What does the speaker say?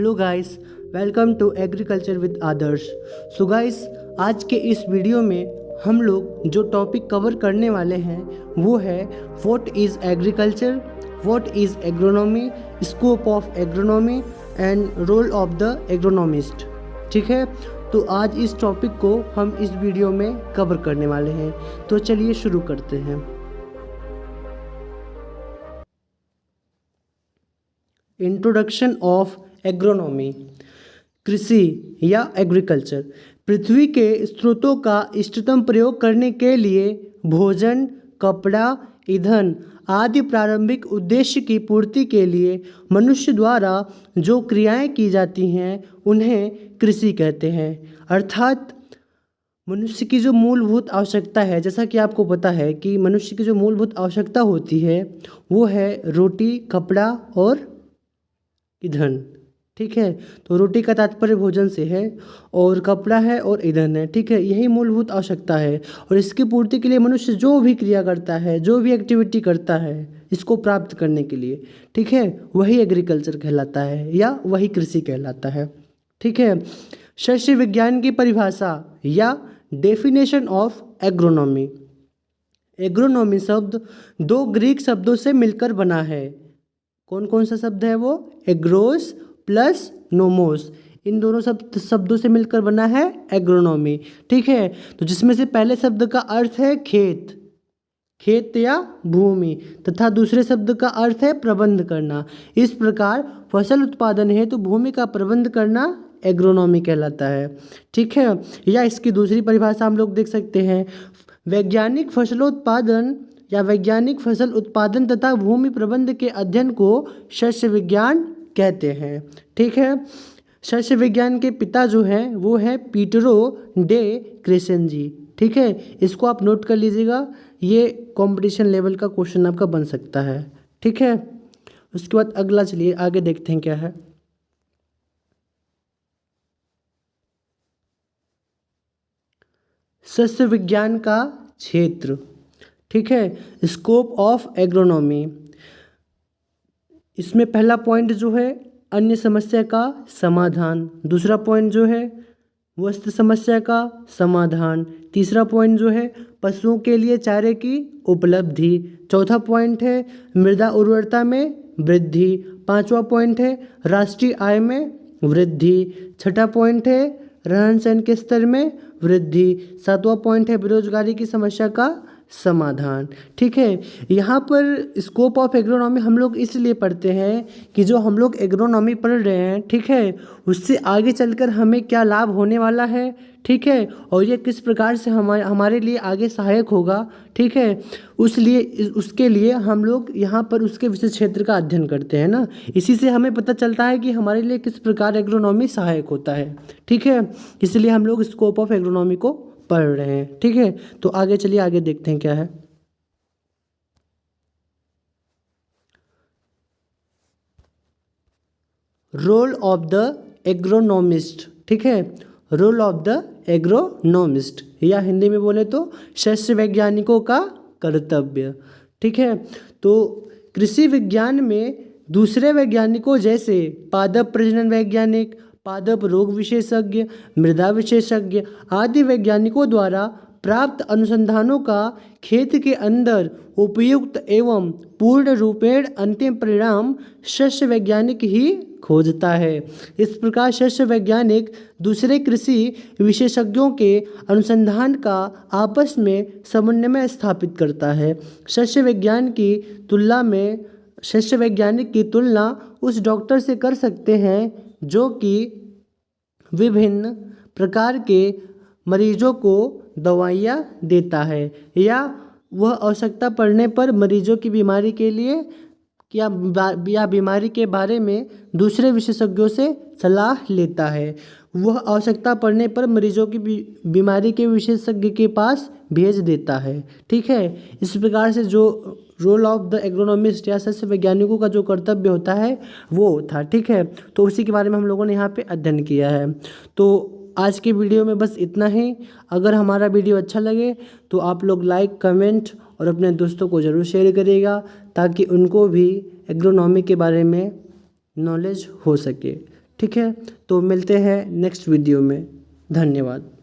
Hello guys, welcome to agriculture with Adarsh. So guys, आज के इस वीडियो में हम लोग जो टॉपिक कवर करने वाले हैं वो है what is agriculture, what is agronomy, scope of agronomy and role of the agronomist. ठीक है, तो आज इस टॉपिक को हम इस वीडियो में कवर करने वाले हैं। तो चलिए शुरू करते हैं। Introduction of agronomy. कृषि या एग्रीकल्चर पृथ्वी के स्रोतों का इष्टतम प्रयोग करने के लिए भोजन, कपड़ा, ईंधन आदि प्रारंभिक उद्देश्य की पूर्ति के लिए मनुष्य द्वारा जो क्रियाएं की जाती हैं उन्हें कृषि कहते हैं। अर्थात मनुष्य की जो मूलभूत आवश्यकता है, जैसा कि आपको पता है कि मनुष्य की जो मूलभूत आवश्यकता होती है वो है रोटी, कपड़ा और ईंधन। ठीक है, तो रोटी का तात्पर्य भोजन से है और कपड़ा है और ईंधन है। ठीक है, यही मूलभूत आवश्यकता है और इसकी पूर्ति के लिए मनुष्य जो भी क्रिया करता है, जो भी एक्टिविटी करता है इसको प्राप्त करने के लिए, ठीक है, वही एग्रीकल्चर कहलाता है या वही कृषि कहलाता है। ठीक है, शस्य विज्ञान की परिभाषा या डेफिनेशन ऑफ एग्रोनॉमी। एग्रोनॉमी शब्द दो ग्रीक शब्दों से मिलकर बना है। कौन कौन सा शब्द है वो? एग्रोस प्लस नोमोस, इन दोनों शब्दों से मिलकर बना है एग्रोनॉमी। ठीक है, तो जिसमें से पहले शब्द का अर्थ है खेत, खेत या भूमि, तथा दूसरे शब्द का अर्थ है प्रबंध करना। इस प्रकार फसल उत्पादन है तो भूमि का प्रबंध करना एग्रोनॉमी कहलाता है। ठीक है, या इसकी दूसरी परिभाषा हम लोग देख सकते हैं, वैज्ञानिक फसलोत्पादन या वैज्ञानिक फसल उत्पादन तथा भूमि प्रबंध के अध्ययन को शस्य विज्ञान कहते हैं। ठीक है, शस्य विज्ञान के पिता जो हैं वो है पीटरो डे क्रेसेंजी। ठीक है, इसको आप नोट कर लीजिएगा, ये कंपटीशन लेवल का क्वेश्चन आपका बन सकता है। ठीक है, उसके बाद अगला चलिए आगे देखते हैं क्या है। सस्य विज्ञान का क्षेत्र। ठीक है, स्कोप ऑफ एग्रोनॉमी। इसमें पहला पॉइंट जो है अन्य समस्या का समाधान, दूसरा पॉइंट जो है वस्तु समस्या का समाधान, तीसरा पॉइंट जो है पशुओं के लिए चारे की उपलब्धि, चौथा पॉइंट है मृदा उर्वरता में वृद्धि, पांचवा पॉइंट है राष्ट्रीय आय में वृद्धि, छठा पॉइंट है रहन सहन के स्तर में वृद्धि, सातवां पॉइंट है बेरोजगारी की समस्या का समाधान। ठीक है, यहाँ पर स्कोप ऑफ एग्रोनॉमी हम लोग इसलिए पढ़ते हैं कि जो हम लोग एग्रोनॉमी पढ़ रहे हैं, ठीक है, उससे आगे चलकर हमें क्या लाभ होने वाला है, ठीक है, और ये किस प्रकार से हमारे लिए आगे सहायक होगा। ठीक है, उसके लिए हम लोग यहाँ पर उसके विशेष क्षेत्र का अध्ययन करते हैं ना, इसी से हमें पता चलता है कि हमारे लिए किस प्रकार एग्रोनॉमी सहायक होता है। ठीक है, इसलिए हम लोग स्कोप ऑफ एग्रोनॉमी को पढ़ रहे हैं। ठीक है, तो आगे चलिए आगे देखते हैं क्या है। Role of the agronomist. ठीक है, रोल ऑफ द एग्रोनॉमिस्ट या हिंदी में बोले तो शस्य वैज्ञानिकों का कर्तव्य। ठीक है, तो कृषि विज्ञान में दूसरे वैज्ञानिकों जैसे पादप प्रजनन वैज्ञानिक, पादप रोग विशेषज्ञ, मृदा विशेषज्ञ आदि वैज्ञानिकों द्वारा प्राप्त अनुसंधानों का खेत के अंदर उपयुक्त एवं पूर्ण रूपेण अंतिम परिणाम शस्य वैज्ञानिक ही खोजता है। इस प्रकार शस्य वैज्ञानिक दूसरे कृषि विशेषज्ञों के अनुसंधान का आपस में समन्वय स्थापित करता है। शस्य वैज्ञानिक की तुलना उस डॉक्टर से कर सकते हैं जो कि विभिन्न प्रकार के मरीजों को दवाइयाँ देता है या वह आवश्यकता पड़ने पर मरीजों की बीमारी के लिए या बीमारी के बारे में दूसरे विशेषज्ञों से सलाह लेता है। वह आवश्यकता पड़ने पर मरीजों की बीमारी के विशेषज्ञ के पास भेज देता है। ठीक है, इस प्रकार से जो रोल ऑफ द एग्रोनॉमिस्ट या सस्य वैज्ञानिकों का जो कर्तव्य होता है वो था। ठीक है, तो उसी के बारे में हम लोगों ने यहाँ पे अध्ययन किया है। तो आज के वीडियो में बस इतना ही। अगर हमारा वीडियो अच्छा लगे तो आप लोग लाइक, कमेंट और अपने दोस्तों को ज़रूर शेयर करिएगा ताकि उनको भी एग्रोनॉमी के बारे में नॉलेज हो सके। ठीक है, तो मिलते हैं नेक्स्ट वीडियो में। धन्यवाद।